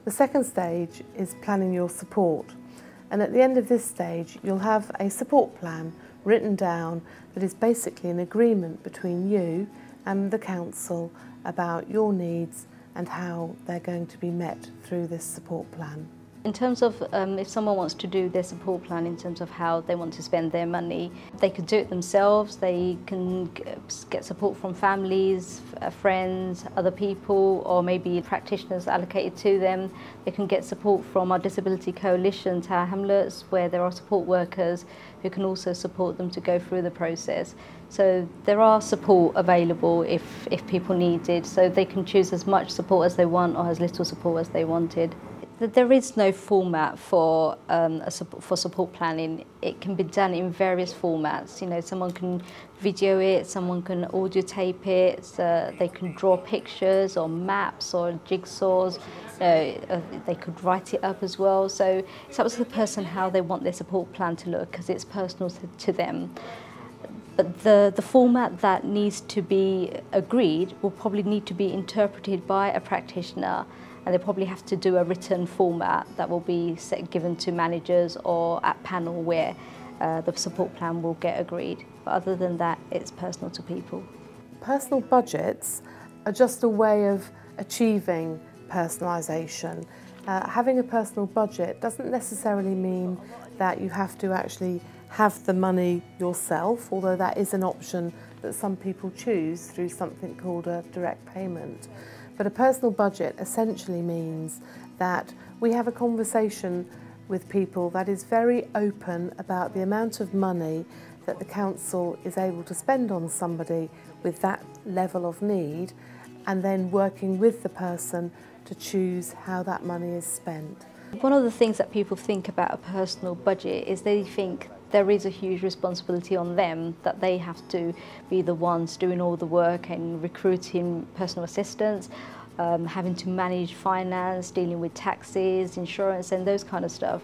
The second stage is planning your support. And at the end of this stage, you'll have a support plan written down that is basically an agreement between you and the council about your needs and how they're going to be met through this support plan. In terms of if someone wants to do their support plan in terms of how they want to spend their money, they could do it themselves. They can get support from families, friends, other people, or maybe practitioners allocated to them. They can get support from our Disability Coalition, Tower Hamlets, where there are support workers who can also support them to go through the process. So there are support available if people need it, so they can choose as much support as they want or as little support as they wanted. There is no format for support planning. It can be done in various formats. You know, someone can video it, someone can audio tape it, they can draw pictures or maps or jigsaws. They could write it up as well. So it's up to the person how they want their support plan to look, because it's personal to them. But the format that needs to be agreed will probably need to be interpreted by a practitioner, and they probably have to do a written format that will be given to managers or at panel where the support plan will get agreed. But other than that, it's personal to people. Personal budgets are just a way of achieving personalisation. Having a personal budget doesn't necessarily mean that you have to actually have the money yourself, although that is an option that some people choose through something called a direct payment. But a personal budget essentially means that we have a conversation with people that is very open about the amount of money that the council is able to spend on somebody with that level of need, and then working with the person to choose how that money is spent. One of the things that people think about a personal budget is they think there is a huge responsibility on them, that they have to be the ones doing all the work and recruiting personal assistants, having to manage finance, dealing with taxes, insurance and those kind of stuff.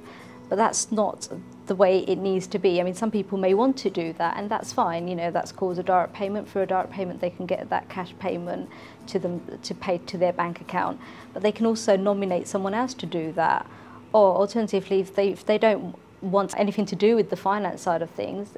But that's not the way it needs to be. I mean, some people may want to do that, and that's fine. You know, that's called a direct payment. For a direct payment, they can get that cash payment to them to pay to their bank account. But they can also nominate someone else to do that. Or alternatively, if they don't want anything to do with the finance side of things,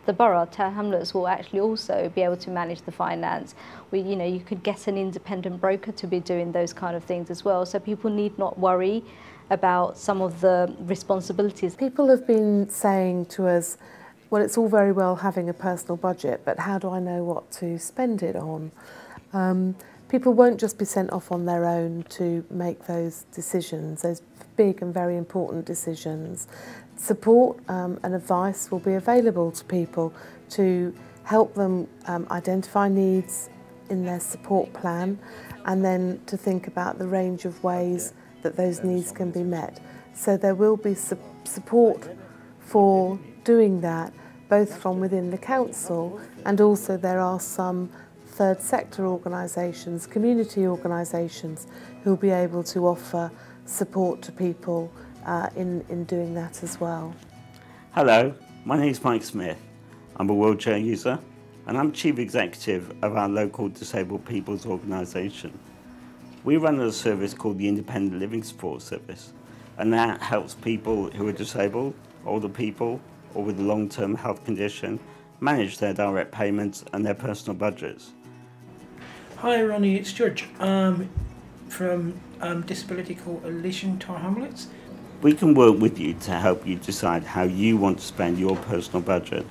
the borough, Tower Hamlets, will actually also be able to manage the finance. You could get an independent broker to be doing those kind of things as well. So people need not worry about some of the responsibilities. People have been saying to us, well, it's all very well having a personal budget, but how do I know what to spend it on? People won't just be sent off on their own to make those decisions, those big and very important decisions. Support and advice will be available to people to help them identify needs in their support plan, and then to think about the range of ways that those needs can be met. So there will be support for doing that, both from within the council, and also there are some third sector organisations, community organisations, who will be able to offer support to people in doing that as well. Hello, my name is Mike Smith. I'm a wheelchair user and I'm Chief Executive of our local disabled people's organisation. We run a service called the Independent Living Support Service, and that helps people who are disabled, older people, or with a long-term health condition manage their direct payments and their personal budgets. Hi Ronnie, it's George from Disability Coalition, Tower Hamlets. We can work with you to help you decide how you want to spend your personal budget,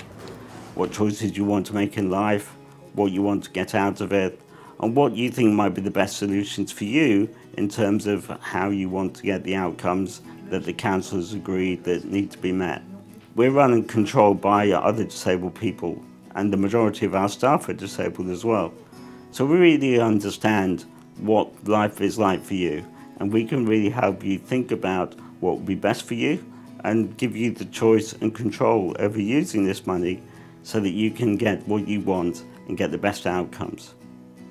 what choices you want to make in life, what you want to get out of it, and what you think might be the best solutions for you in terms of how you want to get the outcomes that the council has agreed that need to be met. We're run and controlled by other disabled people, and the majority of our staff are disabled as well. So we really understand what life is like for you, and we can really help you think about what would be best for you and give you the choice and control over using this money so that you can get what you want and get the best outcomes.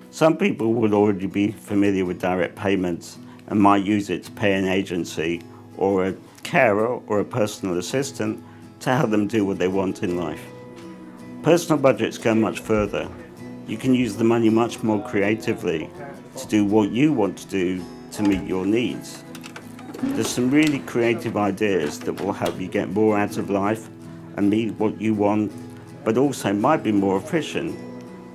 Some people would already be familiar with direct payments and might use it to pay an agency or a carer or a personal assistant to help them do what they want in life. Personal budgets go much further. You can use the money much more creatively to do what you want to do to meet your needs. There's some really creative ideas that will help you get more out of life and meet what you want, but also might be more efficient.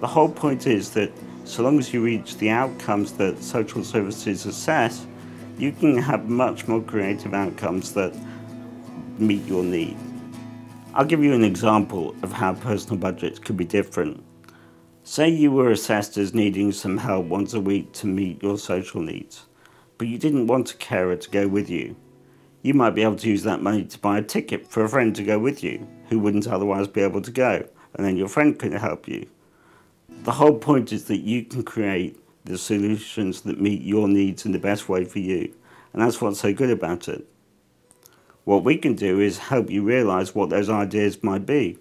The whole point is that so long as you reach the outcomes that social services assess, you can have much more creative outcomes that meet your need. I'll give you an example of how personal budgets could be different. Say you were assessed as needing some help once a week to meet your social needs, but you didn't want a carer to go with you. You might be able to use that money to buy a ticket for a friend to go with you, who wouldn't otherwise be able to go, and then your friend could help you. The whole point is that you can create the solutions that meet your needs in the best way for you, and that's what's so good about it. What we can do is help you realise what those ideas might be.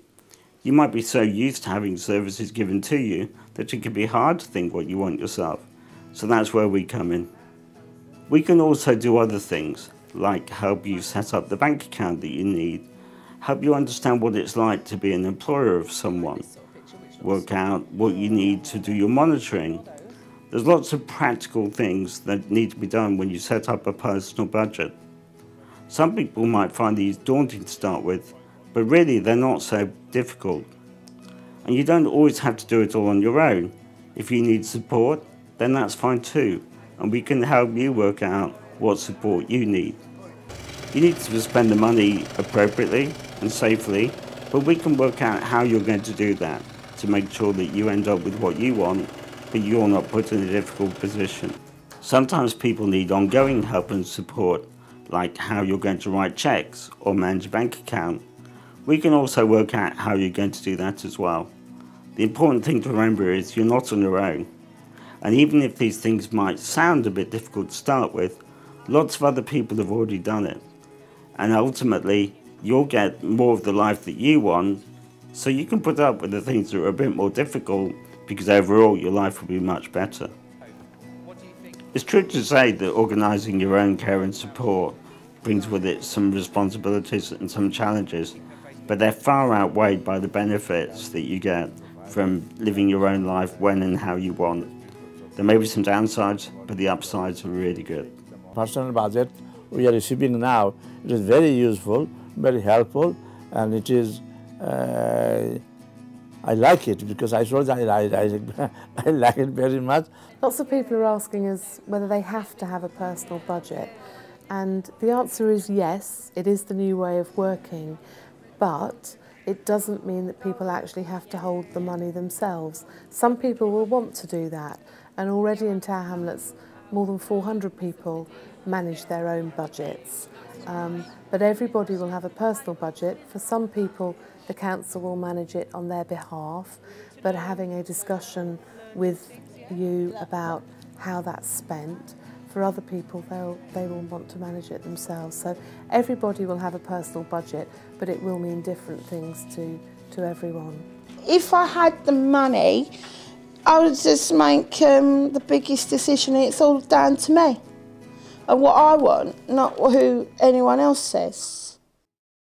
You might be so used to having services given to you that it can be hard to think what you want yourself, so that's where we come in. We can also do other things, like help you set up the bank account that you need, help you understand what it's like to be an employer of someone, work out what you need to do your monitoring. There's lots of practical things that need to be done when you set up a personal budget. Some people might find these daunting to start with, but really they're not so difficult. And you don't always have to do it all on your own. If you need support, then that's fine too, and we can help you work out what support you need. You need to spend the money appropriately and safely, but we can work out how you're going to do that to make sure that you end up with what you want, but you're not put in a difficult position. Sometimes people need ongoing help and support, like how you're going to write checks or manage a bank account. We can also work out how you're going to do that as well. The important thing to remember is you're not on your own. And even if these things might sound a bit difficult to start with, lots of other people have already done it. And ultimately, you'll get more of the life that you want, so you can put up with the things that are a bit more difficult, because overall your life will be much better. It's true to say that organising your own care and support brings with it some responsibilities and some challenges, but they're far outweighed by the benefits that you get from living your own life when and how you want. There may be some downsides, but the upsides are really good. Personal budget we are receiving now, it is very useful, very helpful, and it is, I like it because I like it very much. Lots of people are asking us whether they have to have a personal budget, and the answer is yes, it is the new way of working, but it doesn't mean that people actually have to hold the money themselves. Some people will want to do that, and already in Tower Hamlets more than 400 people manage their own budgets. But everybody will have a personal budget. For some people, the council will manage it on their behalf, but having a discussion with you about how that's spent. For other people, they will want to manage it themselves. So everybody will have a personal budget, but it will mean different things to everyone. If I had the money, I would just make the biggest decision. It's all down to me and what I want, not who anyone else says.